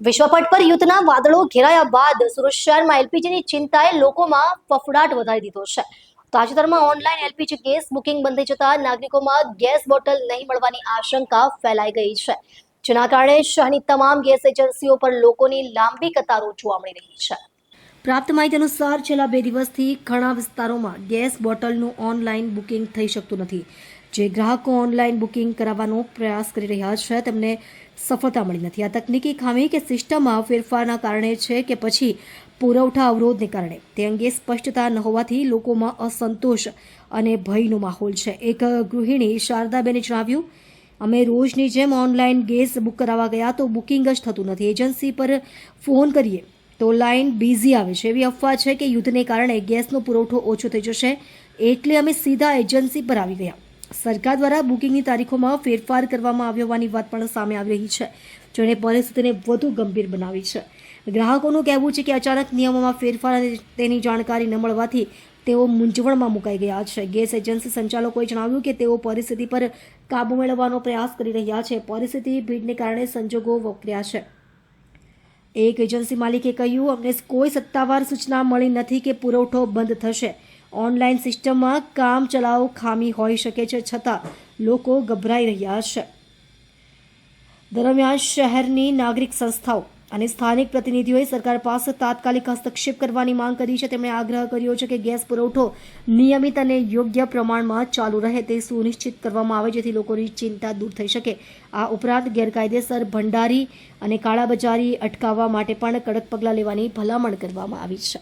વિશ્વપટ પર યુદ્ધના વાદળો ઘેરાયા બાદ સુરત શહેરમાં એલપીજીની ચિંતાએ લોકોમાં ફફડાટ વધારી દીધો છે. તાજેતરમાં ઓનલાઈન એલપીજી ગેસ બુકિંગ બંધ થઈ જતા નાગરિકોમાં ગેસ બોટલ નહીં મળવાની આશંકા ફેલાઈ ગઈ છે, જેના કારણે શહેરની તમામ ગેસ એજન્સીઓ પર લોકોની લાંબી કતારો જોવા મળી રહી છે. પ્રાપ્ત માહિતી અનુસાર છેલ્લા 2 દિવસથી ઘણા વિસ્તારોમાં ગેસ બોટલનું ઓનલાઈન બુકિંગ થઈ શકતું નથી. જે ગ્રાહકો ઓનલાઈન બુકિંગ કરાવવાનો પ્રયાસ કરી રહ્યા છે તેમને સફળતા મળી નથી. આ તકનીકી ખામી કે સિસ્ટમમાં ફેરફારના કારણે છે કે પછી પુરવઠા અવરોધને કારણે તે અંગે સ્પષ્ટતા ન હોવાથી લોકોમાં અસંતોષ અને ભયનો માહોલ છે. એક ગૃહિણી શારદાબેને જણાવ્યું, અમે રોજની જેમ ઓનલાઈન ગેસ બુક કરાવવા ગયા તો બુકિંગ જ થતું નથી. એજન્સી પર ફોન કરીએ તો લાઈન બિઝી આવે છે. એવી અફવા છે કે યુદ્ધને કારણે ગેસનો પુરવઠો ઓછો થઈ જશે, એટલે અમે સીધા એજન્સી પર આવી ગયા. સરકાર દ્વારા બુકિંગની તારીખોમાં ફેરફાર કરવામાં આવ્યો હોવાની વાત પણ સામે આવી રહી છે, જેણે પરિસ્થિતિને વધુ ગંભીર બનાવી છે. ગ્રાહકોનું કહેવું છે કે અચાનક નિયમોમાં ફેરફાર અને તેની જાણકારી ન મળવાથી તેઓ મૂંઝવણમાં મુકાઈ ગયા છે. ગેસ એજન્સી સંચાલકોએ જણાવ્યું કે તેઓ પરિસ્થિતિ પર કાબૂ મેળવવાનો પ્રયાસ કરી રહ્યા છે. પરિસ્થિતિ ભીડને કારણે સંજોગો વકર્યા છે. એક એજન્સી માલિકે કહ્યું, અમને કોઈ સત્તાવાર સૂચના મળી નથી કે પુરવઠો બંધ થશે. ઓનલાઈન સિસ્ટમમાં કામ ચલાવ ખામી હોઈ શકે છે, છતાં લોકો ગભરાઈ રહ્યા છે. દરમિયાન શહેરની નાગરિક સંસ્થાઓ અને સ્થાનિક પ્રતિનિધિઓએ સરકાર પાસે તાત્કાલિક હસ્તક્ષેપ કરવાની માંગ કરી છે. તેમણે આગ્રહ કર્યો છે કે ગેસ પુરવઠો નિયમિત અને યોગ્ય પ્રમાણમાં ચાલુ રહે તે સુનિશ્ચિત કરવામાં આવે, જેથી લોકોની ચિંતા દૂર થઈ શકે. આ ઉપરાંત ગેરકાયદેસર ભંડારી અને કાળાબજારી અટકાવવા માટે પણ કડક પગલાં લેવાની ભલામણ કરવામાં આવી છે.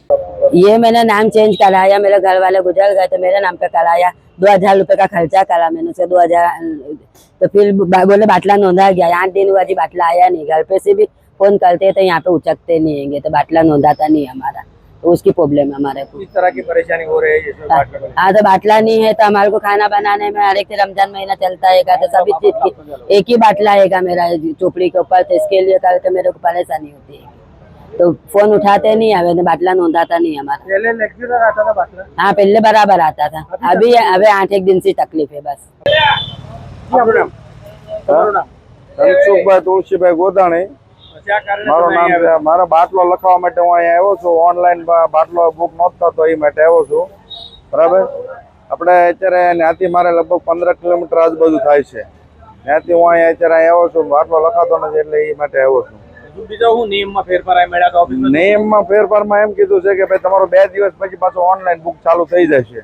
ये मैंने नाम चेंज कराया, मेरे घर वाले गुजर गए तो मेरे नाम पे कराया. 2000 रुपये का खर्चा करा मैंने उसे 2000. तो फिर बोले बाटला नोंधा गया. 8 दिन हुआ जी, बाटला आया नहीं. घर पे से भी फोन करते तो यहाँ पे उचकते नहीं हैंगे, तो बाटला नोंधाता नहीं हमारा. तो उसकी प्रॉब्लम है हमारे को. इस तरह की परेशानी हो रही है. हाँ, तो बाटला नहीं है तो हमारे को खाना बनाने में हर एक रमजान महीना चलता है तो सभी चीज की एक ही बाटला है मेरा चोपड़ी के ऊपर, तो इसके लिए करते मेरे को परेशानी होती है. तो फोन उठाते नहीं, हमें बाटला नोंधाता नहीं हमारा. पहले रेगुलर आता था बाटला? हाँ, पहले बराबर आता था. अभी 8-1 दिन से तकलीफ है बस. ધનસુખભાઈ તુલસીભાઈ ગોદાણી મારું નામ છે. મારા બાટલો લખાવવા માટે હું અહીંયા આવ્યો છું. ઓનલાઈન બાટલો બુક નહોતો થતો એ માટે આવ્યો છું. બરાબર. આપણે અત્યારે ત્યાંથી મારે લગભગ 15 કિલોમીટર આજુબાજુ થાય છે. ત્યાંથી હું અહીંયા અત્યારે આવ્યો છું. બાટલો લખાતો નથી એટલે એ માટે આવ્યો છું. નિયમમાં ફેરફારમાં એમ કીધું છે કે ભાઈ તમારો 2 દિવસ પછી પાછો ઓનલાઈન બુક ચાલુ થઈ જશે.